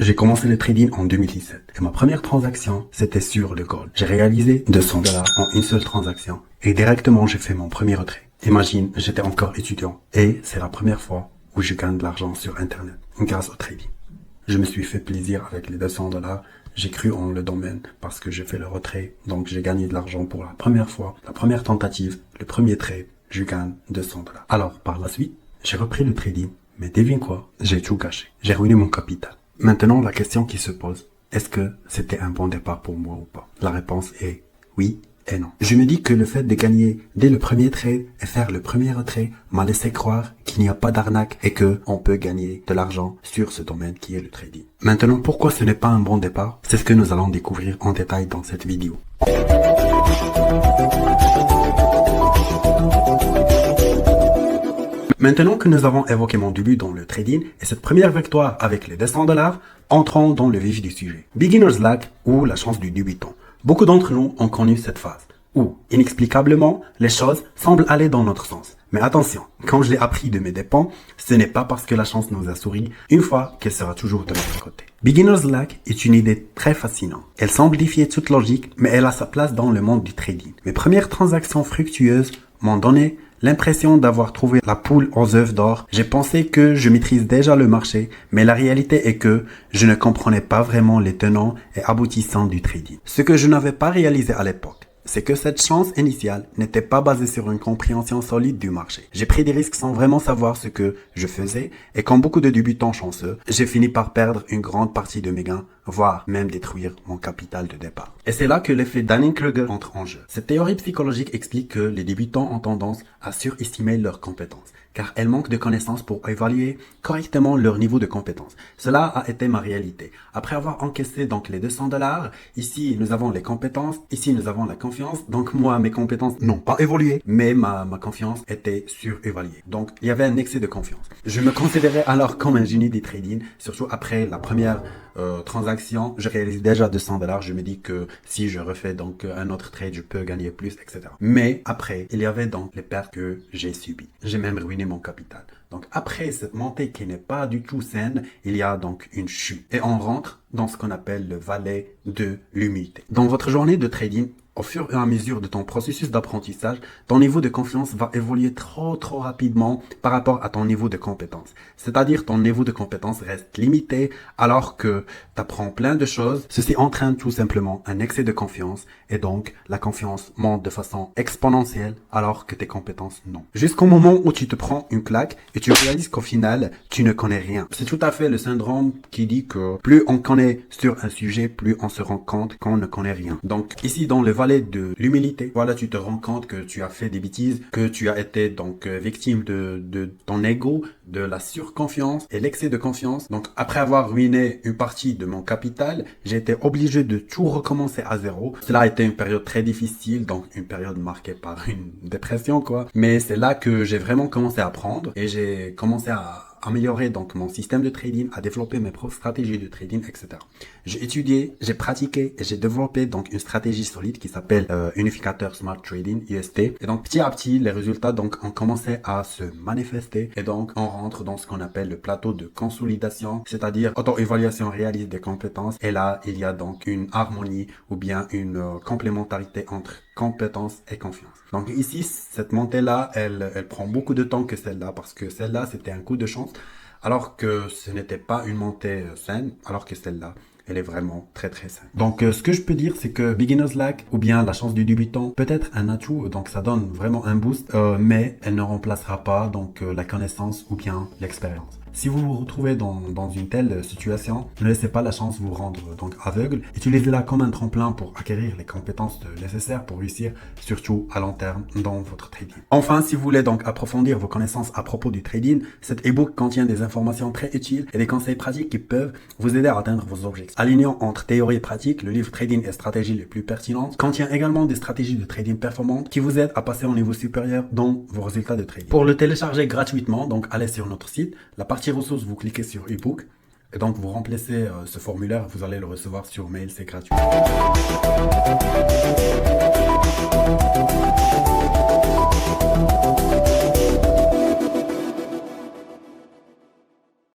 J'ai commencé le trading en 2017 et ma première transaction, c'était sur le gold. J'ai réalisé 200 $ en une seule transaction et directement j'ai fait mon premier retrait. Imagine, j'étais encore étudiant et c'est la première fois où je gagne de l'argent sur internet grâce au trading. Je me suis fait plaisir avec les 200 $. J'ai cru en le domaine parce que j'ai fait le retrait, donc j'ai gagné de l'argent pour la première fois, la première tentative, le premier trade, je gagne 200 $. Alors par la suite, j'ai repris le trading, mais devine quoi, j'ai tout gâché, j'ai ruiné mon capital. Maintenant, la question qui se pose, est-ce que c'était un bon départ pour moi ou pas? La réponse est oui et non. Je me dis que le fait de gagner dès le premier trade et faire le premier retrait m'a laissé croire qu'il n'y a pas d'arnaque et que on peut gagner de l'argent sur ce domaine qui est le trading. Maintenant, pourquoi ce n'est pas un bon départ? C'est ce que nous allons découvrir en détail dans cette vidéo. Maintenant que nous avons évoqué mon début dans le trading et cette première victoire avec les 200 $, entrons dans le vif du sujet. Beginner's luck ou la chance du débutant. Beaucoup d'entre nous ont connu cette phase où, inexplicablement, les choses semblent aller dans notre sens. Mais attention, quand je l'ai appris de mes dépens, ce n'est pas parce que la chance nous a souri, une fois qu'elle sera toujours de notre côté. Beginner's luck est une idée très fascinante. Elle semble défier toute logique, mais elle a sa place dans le monde du trading. Mes premières transactions fructueuses m'ont donné l'impression d'avoir trouvé la poule aux œufs d'or. J'ai pensé que je maîtrise déjà le marché, mais la réalité est que je ne comprenais pas vraiment les tenants et aboutissants du trading. Ce que je n'avais pas réalisé à l'époque, c'est que cette chance initiale n'était pas basée sur une compréhension solide du marché. J'ai pris des risques sans vraiment savoir ce que je faisais et comme beaucoup de débutants chanceux, j'ai fini par perdre une grande partie de mes gains, voire même détruire mon capital de départ. Et c'est là que l'effet Dunning-Kruger entre en jeu. Cette théorie psychologique explique que les débutants ont tendance à surestimer leurs compétences, car elles manquent de connaissances pour évaluer correctement leur niveau de compétence. Cela a été ma réalité. Après avoir encaissé donc les 200 $, ici nous avons les compétences, ici nous avons la confiance. Donc moi, mes compétences n'ont pas évolué, mais ma confiance était surévaluée. Donc il y avait un excès de confiance. Je me considérais alors comme un génie des trading, surtout après la première transaction. Je réalise déjà 200 $. Je me dis que si je refais donc un autre trade, je peux gagner plus, etc. Mais après, il y avait donc les pertes que j'ai subies. J'ai même ruiné mon capital. Donc après cette montée qui n'est pas du tout saine, il y a donc une chute. Et on rentre dans ce qu'on appelle le valet de l'humilité. Dans votre journée de trading, au fur et à mesure de ton processus d'apprentissage, ton niveau de confiance va évoluer trop rapidement par rapport à ton niveau de compétence. C'est-à-dire ton niveau de compétence reste limité alors que tu apprends plein de choses. Ceci entraîne tout simplement un excès de confiance et donc la confiance monte de façon exponentielle alors que tes compétences non. Jusqu'au moment où tu te prends une claque et tu réalises qu'au final, tu ne connais rien. C'est tout à fait le syndrome qui dit que plus on connaît sur un sujet, plus on se rend compte qu'on ne connaît rien. Donc ici dans le valet de l'humilité, voilà, tu te rends compte que tu as fait des bêtises, que tu as été donc victime de ton ego, de la surconfiance et l'excès de confiance. Donc après avoir ruiné une partie de mon capital, j'ai été obligé de tout recommencer à zéro. Cela a été une période très difficile, donc une période marquée par une dépression quoi. Mais c'est là que j'ai vraiment commencé à apprendre et j'ai commencé à améliorer donc mon système de trading, à développer mes propres stratégies de trading, etc. J'ai étudié, j'ai pratiqué et j'ai développé donc une stratégie solide qui s'appelle Unificateur Smart Trading, UST. Et donc petit à petit, les résultats donc ont commencé à se manifester et donc on rentre dans ce qu'on appelle le plateau de consolidation, c'est-à-dire auto-évaluation réaliste des compétences. Et là, il y a donc une harmonie ou bien une complémentarité entre compétence et confiance. Donc ici, cette montée-là, elle prend beaucoup de temps que celle-là parce que celle-là, c'était un coup de chance alors que ce n'était pas une montée saine, alors que celle-là, elle est vraiment très saine. Donc ce que je peux dire, c'est que Beginner's luck ou bien la chance du débutant peut être un atout, donc ça donne vraiment un boost, mais elle ne remplacera pas donc la connaissance ou bien l'expérience. Si vous vous retrouvez dans une telle situation, ne laissez pas la chance vous rendre donc aveugle. Utilisez-la comme un tremplin pour acquérir les compétences nécessaires pour réussir, surtout à long terme dans votre trading. Enfin, si vous voulez donc approfondir vos connaissances à propos du trading, cet e-book contient des informations très utiles et des conseils pratiques qui peuvent vous aider à atteindre vos objectifs. Alignant entre théorie et pratique, le livre Trading et stratégies les plus pertinentes contient également des stratégies de trading performantes qui vous aident à passer au niveau supérieur dans vos résultats de trading. Pour le télécharger gratuitement, donc allez sur notre site, la partie ressources, vous cliquez sur e-book et donc vous remplacez ce formulaire, vous allez le recevoir sur mail, c'est gratuit.